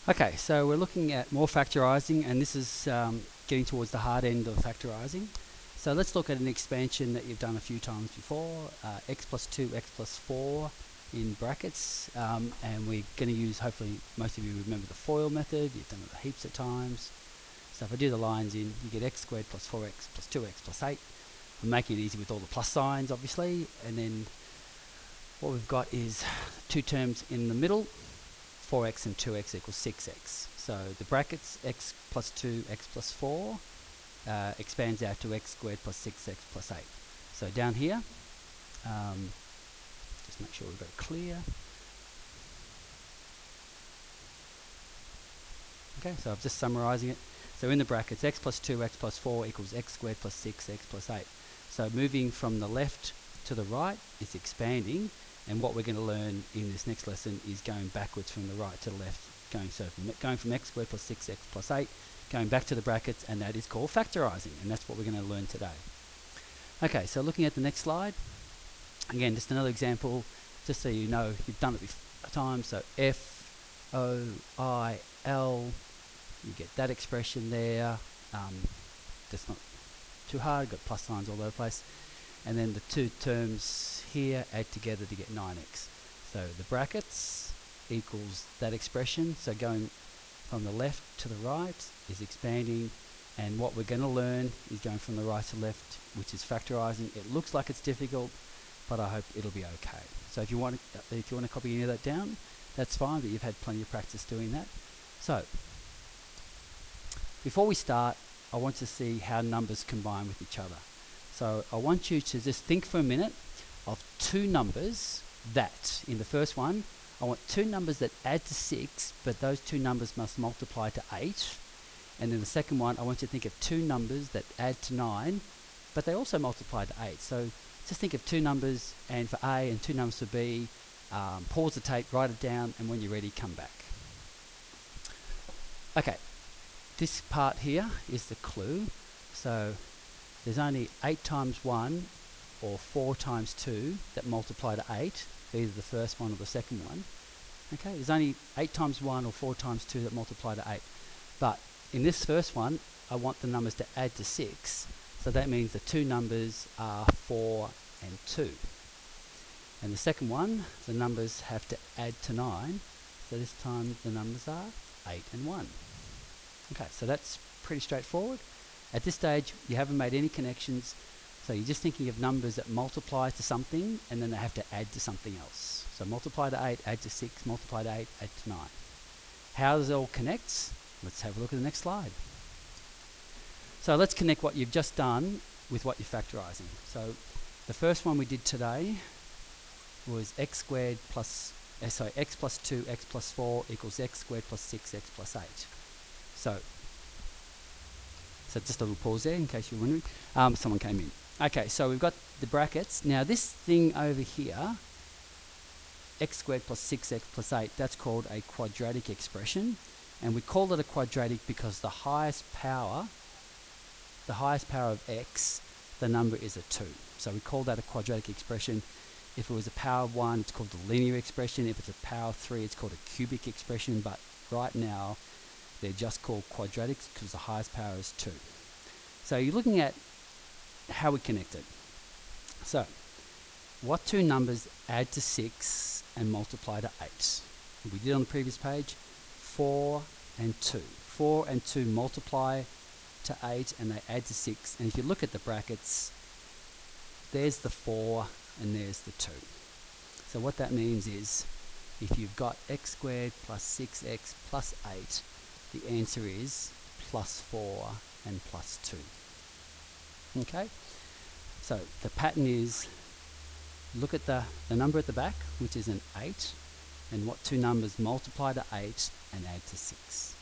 Okay, so we're looking at more factorising, and this is getting towards the hard end of factorising. So let's look at an expansion that you've done a few times before, x plus 2, x plus 4 in brackets, and we're going to use, hopefully most of you remember the FOIL method. You've done it heaps of times. So if I do the lines in, you get x squared plus 4x plus 2x plus 8. We're making it easy with all the plus signs, obviously, and then what we've got is two terms in the middle, 4x and 2x equals 6x. So the brackets x plus 2, x plus 4 expands out to x squared plus 6x plus 8. So down here, just make sure we've got it clear. Okay, so I'm just summarising it. So in the brackets, x plus 2, x plus 4 equals x squared plus 6x plus 8. So moving from the left to the right is expanding, and what we're going to learn in this next lesson is going backwards from the right to the left, going from x squared plus 6x plus 8, going back to the brackets, and that is called factorising, and that's what we're going to learn today. Okay, so looking at the next slide, again, just another example, just so you know you've done it a time. So FOIL, you get that expression there. That's not too hard, got plus signs all over the place. And then the two terms here add together to get 9x. So the brackets equals that expression. So going from the left to the right is expanding, and what we're going to learn is going from the right to left, which is factorising. It looks like it's difficult, but I hope it'll be okay. So if you want to copy any of that down, that's fine, but you've had plenty of practice doing that. So before we start, I want to see how numbers combine with each other. So I want you to just think for a minute of two numbers that, in the first one, I want two numbers that add to 6, but those two numbers must multiply to 8. And then the second one, I want you to think of two numbers that add to 9, but they also multiply to 8. So just think of two numbers, and for A and two numbers for B, pause the tape, write it down, and when you're ready, come back. Okay, this part here is the clue. So there's only 8 times 1 or 4 times 2 that multiply to 8, either the first one or the second one. Okay, there's only 8 times 1 or 4 times 2 that multiply to 8. But in this first one, I want the numbers to add to 6. So that means the two numbers are 4 and 2. And the second one, the numbers have to add to 9. So this time the numbers are 8 and 1. Okay, so that's pretty straightforward. At this stage, you haven't made any connections, so you're just thinking of numbers that multiply to something, and then they have to add to something else. So multiply to 8, add to 6, multiply to 8, add to 9. How does it all connect? Let's have a look at the next slide. So let's connect what you've just done with what you're factorising. So the first one we did today was x squared plus, x plus 2, x plus 4 equals x squared plus 6x plus 8. So just a little pause there in case you're wondering. Someone came in. Okay, so we've got the brackets. Now this thing over here, x squared plus 6x plus 8, that's called a quadratic expression. And we call it a quadratic because the highest power of x, the number is a 2. So we call that a quadratic expression. If it was a power of 1, it's called the linear expression. If it's a power of 3, it's called a cubic expression. But right now, they're just called quadratics because the highest power is 2. So you're looking at how we connect it. So what two numbers add to 6 and multiply to 8? We did on the previous page, 4 and 2. 4 and 2 multiply to 8 and they add to 6. And if you look at the brackets, there's the 4 and there's the 2. So what that means is if you've got x squared plus 6x plus 8, the answer is plus 4 and plus 2. Okay? So the pattern is, look at the number at the back, which is an 8, and what two numbers multiply to 8 and add to 6.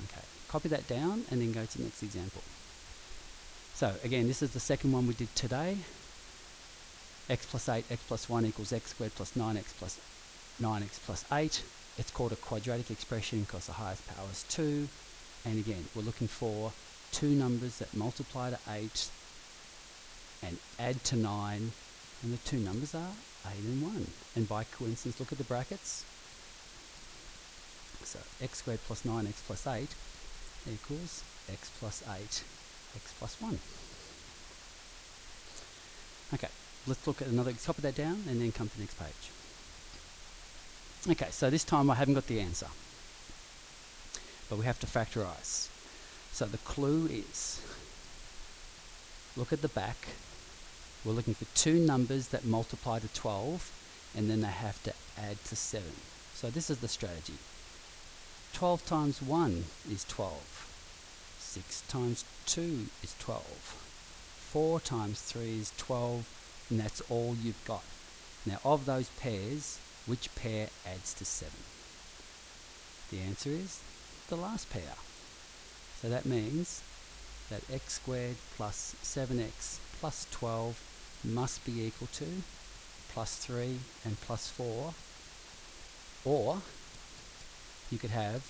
Okay, copy that down and then go to the next example. So again, this is the second one we did today. X plus 8, x plus 1 equals x squared plus 9x plus 8. It's called a quadratic expression because the highest power is 2. And again, we're looking for two numbers that multiply to 8 and add to 9. And the two numbers are 8 and 1. And by coincidence, look at the brackets. So x squared plus 9x plus 8 equals x plus 8, x plus 1. Okay, let's look at another, copy that down and then come to the next page. Okay, so this time I haven't got the answer, but we have to factorise. So the clue is, look at the back. We're looking for two numbers that multiply to 12, and then they have to add to 7. So this is the strategy. 12 times 1 is 12. 6 times 2 is 12. 4 times 3 is 12, and that's all you've got. Now, of those pairs, which pair adds to 7? The answer is the last pair. So that means that x squared plus 7x plus 12 must be equal to plus 3 and plus 4, or you could have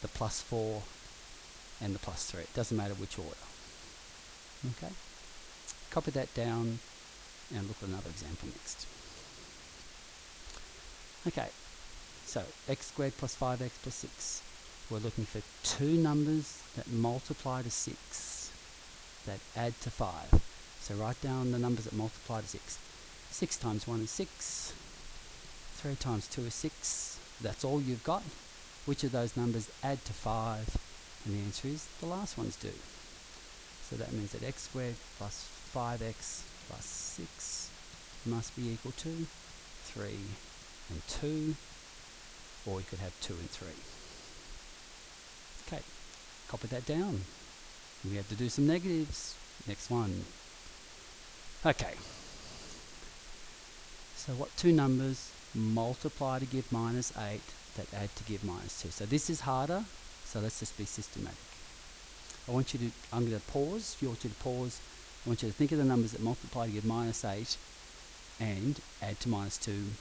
the plus 4 and the plus 3. It doesn't matter which order. Okay? Copy that down and look at another example next. Okay, so x squared plus 5x plus 6. We're looking for two numbers that multiply to 6, that add to 5. So write down the numbers that multiply to 6. 6 times 1 is 6. 3 times 2 is 6. That's all you've got. Which of those numbers add to 5? And the answer is the last ones do. So that means that x squared plus 5x plus 6 must be equal to 3 and 2, or you could have 2 and 3. Okay, copy that down. We have to do some negatives. Next one. Okay. So what two numbers multiply to give minus 8 that add to give minus 2? So this is harder, so let's just be systematic. I'm going to pause. If you want you to pause, I want you to think of the numbers that multiply to give minus 8 and add to minus 2.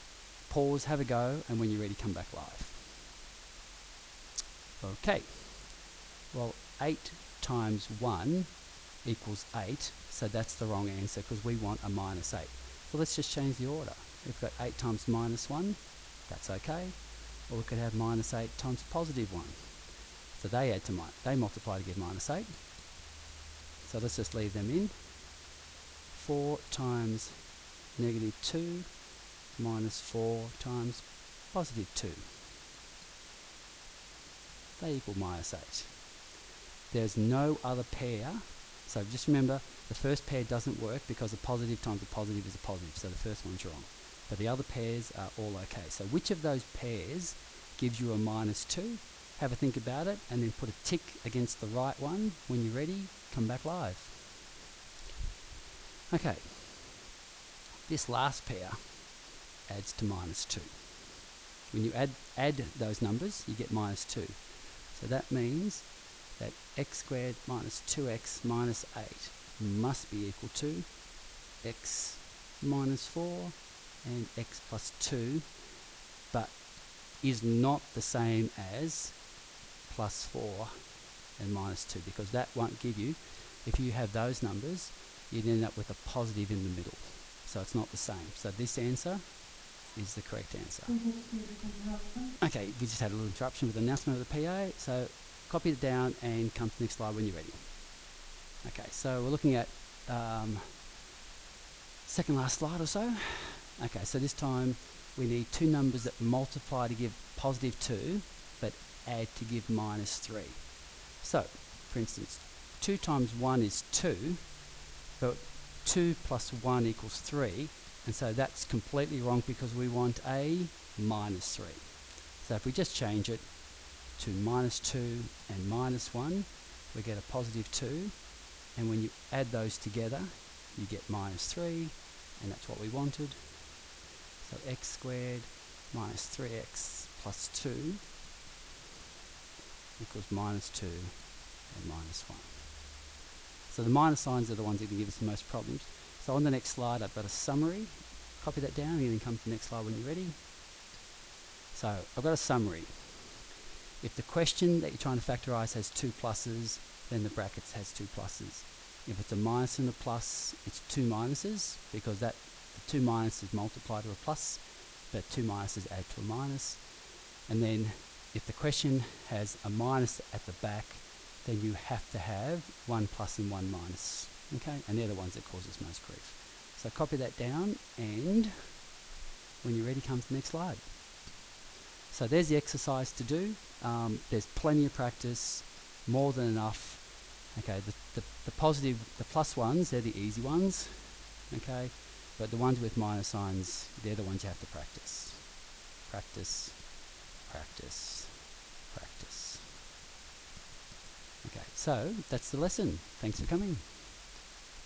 Pause, have a go, and when you're ready, come back live. Okay. Well, 8 times 1 equals 8, so that's the wrong answer because we want a minus 8. So let's just change the order. If we've got 8 times minus 1, that's okay. Or we could have minus 8 times positive 1. So they add to they multiply to give minus 8. So let's just leave them in. 4 times negative 2 minus 4 times positive 2. They equal minus 8. There's no other pair. So just remember, the first pair doesn't work because a positive times a positive is a positive. So the first one's wrong. But the other pairs are all okay. So which of those pairs gives you a minus 2? Have a think about it and then put a tick against the right one. When you're ready, come back live. Okay. This last pair adds to minus 2. When you add those numbers, you get minus 2. So that means that x squared minus 2x minus 8 must be equal to x minus 4 and x plus 2, but is not the same as plus 4 and minus 2, because that won't give you, if you have those numbers, you'd end up with a positive in the middle. So it's not the same. So this answer is the correct answer. Okay, we just had a little interruption with the announcement of the PA, so copy it down and come to the next slide when you're ready. Okay, so we're looking at second last slide or so. Okay, so this time we need two numbers that multiply to give positive 2, but add to give minus 3. So, for instance, 2 times 1 is 2, but 2 plus 1 equals 3, and so that's completely wrong because we want a minus 3. So if we just change it to minus 2 and minus 1, we get a positive 2, and when you add those together, you get minus 3, and that's what we wanted. So x squared minus 3x plus 2 equals minus 2 and minus 1. So the minus signs are the ones that can give us the most problems. So on the next slide, I've got a summary. Copy that down and then come to the next slide when you're ready. So I've got a summary. If the question that you're trying to factorise has two pluses, then the brackets has two pluses. If it's a minus and a plus, it's two minuses, because the two minuses multiply to a plus, but two minuses add to a minus. And then if the question has a minus at the back, then you have to have one plus and one minus. Okay, and they're the ones that cause us most grief. So copy that down, and when you're ready, come to the next slide. So there's the exercise to do. There's plenty of practice, more than enough. Okay, the positive, the plus ones, they're the easy ones. Okay, but the ones with minus signs, they're the ones you have to practice. Practice, practice, practice. Okay, so that's the lesson. Thanks for coming.